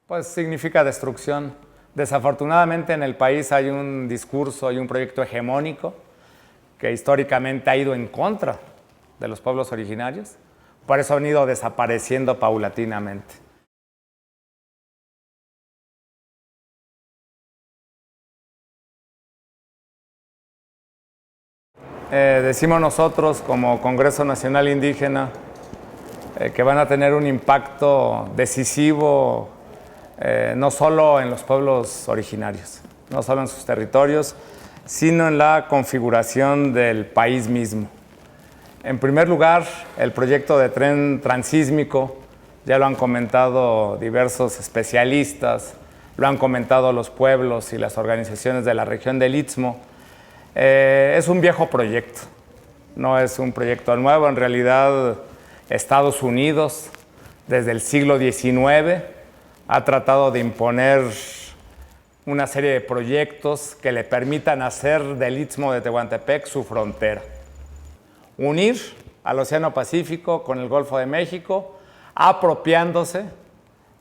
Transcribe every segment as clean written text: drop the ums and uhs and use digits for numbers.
Pues significa destrucción. Desafortunadamente en el país hay un discurso y un proyecto hegemónico que históricamente ha ido en contra de los pueblos originarios. Por eso han ido desapareciendo paulatinamente. Decimos nosotros como Congreso Nacional Indígena que van a tener un impacto decisivo no solo en los pueblos originarios, no solo en sus territorios, sino en la configuración del país mismo. En primer lugar, el proyecto de tren transísmico, ya lo han comentado diversos especialistas, lo han comentado los pueblos y las organizaciones de la región del Istmo. Es un viejo proyecto, no es un proyecto nuevo. En realidad, Estados Unidos, desde el siglo XIX, ha tratado de imponer una serie de proyectos que le permitan hacer del Istmo de Tehuantepec su frontera. Unir al Océano Pacífico con el Golfo de México, apropiándose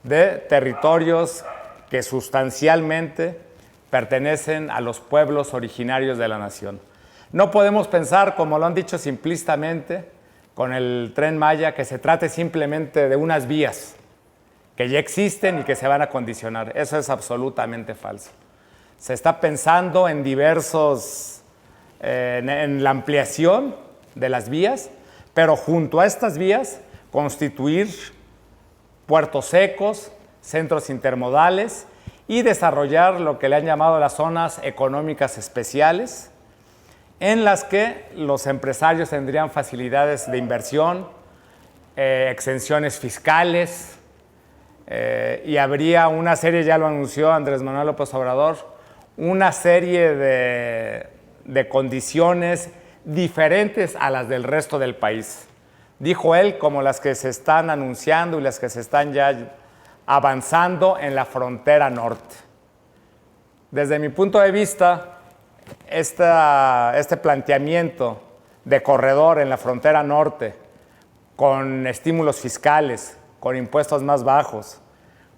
de territorios que sustancialmente pertenecen a los pueblos originarios de la nación. No podemos pensar, como lo han dicho simplistamente, con el Tren Maya, que se trate simplemente de unas vías que ya existen y que se van a condicionar. Eso es absolutamente falso. Se está pensando en en la ampliación de las vías, pero junto a estas vías constituir puertos secos, centros intermodales y desarrollar lo que le han llamado las zonas económicas especiales, en las que los empresarios tendrían facilidades de inversión, exenciones fiscales, y habría una serie, ya lo anunció Andrés Manuel López Obrador, una serie de condiciones diferentes a las del resto del país. Dijo él, como las que se están anunciando y las que se están ya avanzando en la frontera norte. Desde mi punto de vista, este planteamiento de corredor en la frontera norte, con estímulos fiscales, con impuestos más bajos,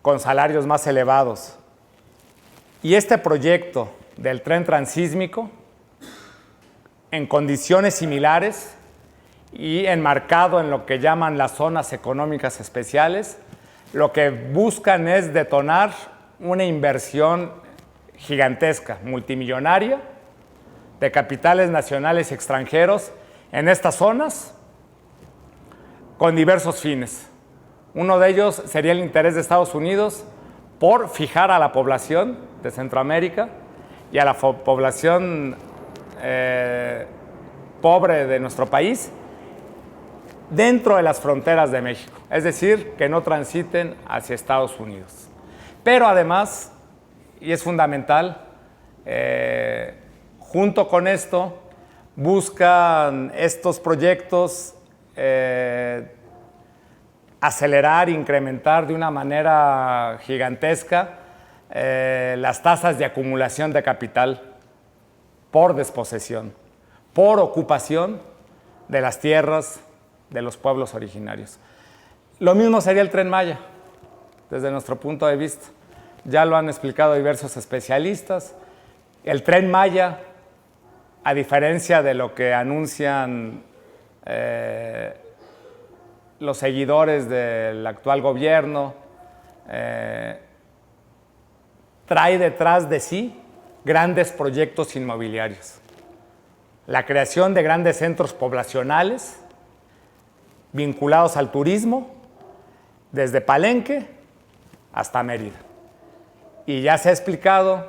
con salarios más elevados, y este proyecto del tren transísmico, en condiciones similares y enmarcado en lo que llaman las zonas económicas especiales, lo que buscan es detonar una inversión gigantesca, multimillonaria, de capitales nacionales y extranjeros en estas zonas con diversos fines. Uno de ellos sería el interés de Estados Unidos por fijar a la población de Centroamérica y a la población pobre de nuestro país dentro de las fronteras de México, es decir, que no transiten hacia Estados Unidos. Pero además, y es fundamental, junto con esto, buscan estos proyectos acelerar, incrementar de una manera gigantesca las tasas de acumulación de capital por desposesión, por ocupación de las tierras de los pueblos originarios. Lo mismo sería el Tren Maya, desde nuestro punto de vista. Ya lo han explicado diversos especialistas. El Tren Maya, a diferencia de lo que anuncian los seguidores del actual gobierno, trae detrás de sí grandes proyectos inmobiliarios. La creación de grandes centros poblacionales vinculados al turismo, desde Palenque hasta Mérida. Y ya se ha explicado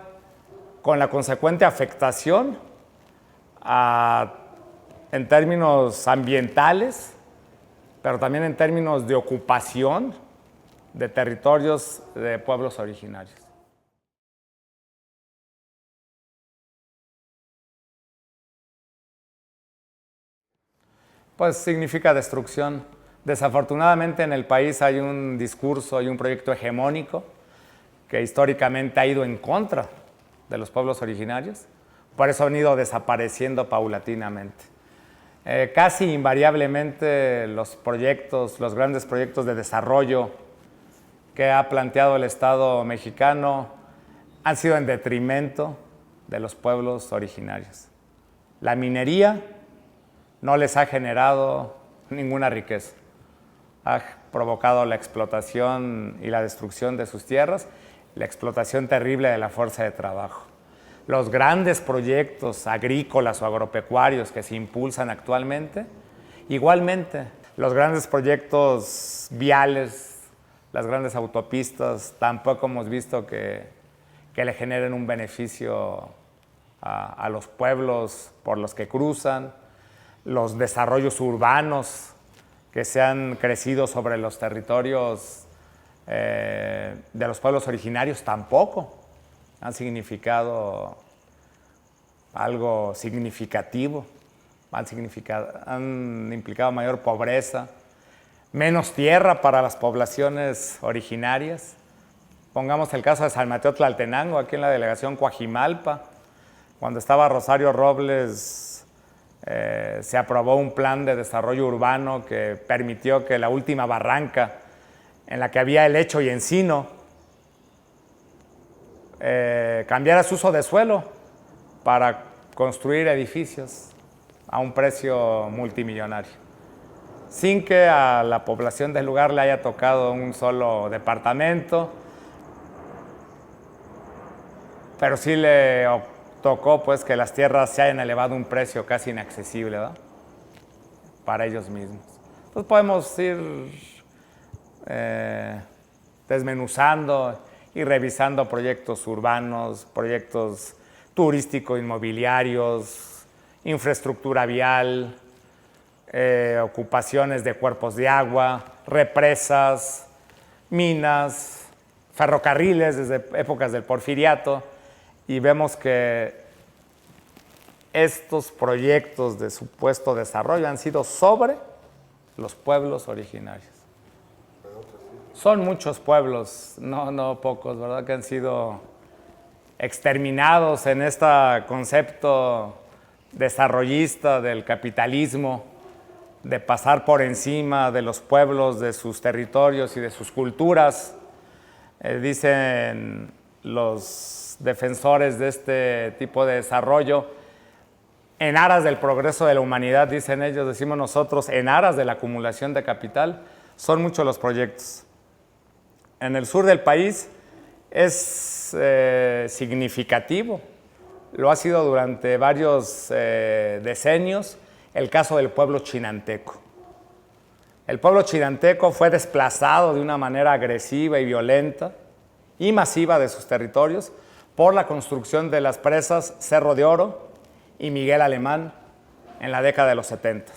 con la consecuente afectación en términos ambientales, pero también en términos de ocupación de territorios de pueblos originarios. Pues significa destrucción. Desafortunadamente en el país hay un discurso y un proyecto hegemónico que históricamente ha ido en contra de los pueblos originarios, por eso han ido desapareciendo paulatinamente. Casi invariablemente los grandes proyectos de desarrollo que ha planteado el Estado mexicano han sido en detrimento de los pueblos originarios. La minería no les ha generado ninguna riqueza. Ha provocado la explotación y la destrucción de sus tierras, la explotación terrible de la fuerza de trabajo. Los grandes proyectos agrícolas o agropecuarios que se impulsan actualmente, igualmente, los grandes proyectos viales, las grandes autopistas, tampoco hemos visto que le generen un beneficio a los pueblos por los que cruzan. Los desarrollos urbanos que se han crecido sobre los territorios de los pueblos originarios tampoco han significado algo significativo, han implicado mayor pobreza, menos tierra para las poblaciones originarias. Pongamos el caso de San Mateo Tlaltenango, aquí en la delegación Coajimalpa. Cuando estaba Rosario Robles, se aprobó un plan de desarrollo urbano que permitió que la última barranca en la que había helecho y encino cambiara su uso de suelo para construir edificios a un precio multimillonario, sin que a la población del lugar le haya tocado un solo departamento, pero sí le tocó pues que las tierras se hayan elevado a un precio casi inaccesible, ¿verdad?, para ellos mismos. Entonces podemos ir desmenuzando y revisando proyectos urbanos, proyectos turístico-inmobiliarios, infraestructura vial, ocupaciones de cuerpos de agua, represas, minas, ferrocarriles desde épocas del Porfiriato, y vemos que estos proyectos de supuesto desarrollo han sido sobre los pueblos originarios. Son muchos pueblos, no pocos, ¿verdad?, que han sido exterminados en este concepto desarrollista del capitalismo, de pasar por encima de los pueblos, de sus territorios y de sus culturas. Dicen los defensores de este tipo de desarrollo, en aras del progreso de la humanidad, dicen ellos, decimos nosotros, en aras de la acumulación de capital. Son muchos los proyectos. En el sur del país es significativo, lo ha sido durante varios decenios, el caso del pueblo chinanteco. El pueblo chinanteco fue desplazado de una manera agresiva y violenta y masiva de sus territorios por la construcción de las presas Cerro de Oro y Miguel Alemán en la década de los 70.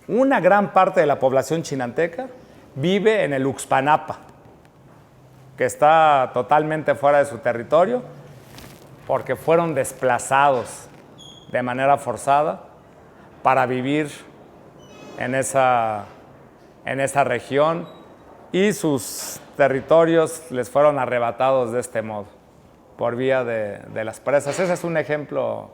Una gran parte de la población chinanteca vive en el Uxpanapa, que está totalmente fuera de su territorio porque fueron desplazados de manera forzada para vivir en esa región, y sus territorios les fueron arrebatados de este modo, por vía de las presas. Ese es un ejemplo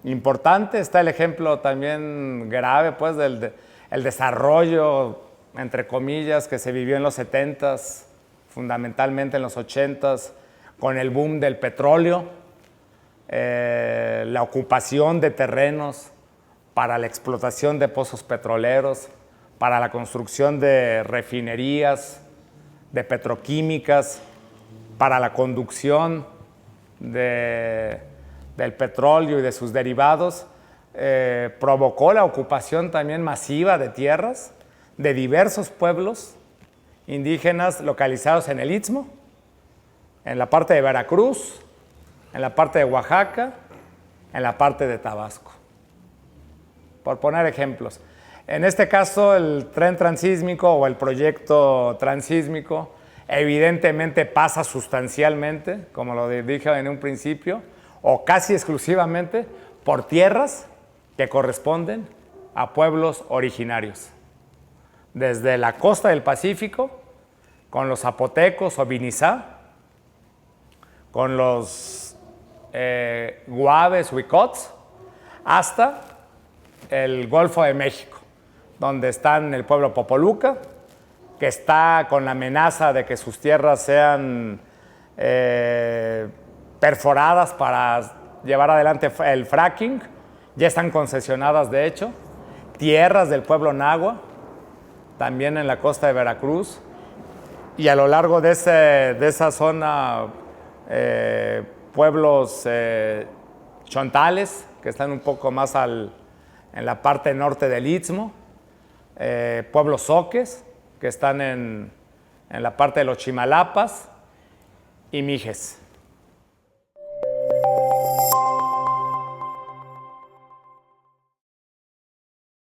importante. Está el ejemplo también grave, pues, del desarrollo, entre comillas, que se vivió en los 70s, fundamentalmente en los 80s, con el boom del petróleo, la ocupación de terrenos para la explotación de pozos petroleros, para la construcción de refinerías, de petroquímicas, para la conducción del petróleo y de sus derivados, provocó la ocupación también masiva de tierras de diversos pueblos indígenas localizados en el Istmo, en la parte de Veracruz, en la parte de Oaxaca, en la parte de Tabasco, por poner ejemplos. En este caso, el tren transísmico o el proyecto transísmico evidentemente pasa sustancialmente, como lo dije en un principio, o casi exclusivamente por tierras que corresponden a pueblos originarios. Desde la costa del Pacífico, con los zapotecos o vinizá, con los guaves, huicots, hasta el Golfo de México, donde están el pueblo Popoluca que está con la amenaza de que sus tierras sean perforadas para llevar adelante el fracking. Ya están concesionadas, de hecho. Tierras del pueblo náhua, también en la costa de Veracruz. Y a lo largo de esa zona, pueblos chontales, que están un poco más en la parte norte del Istmo. Pueblos zoques, que están en la parte de los Chimalapas, y Mijes.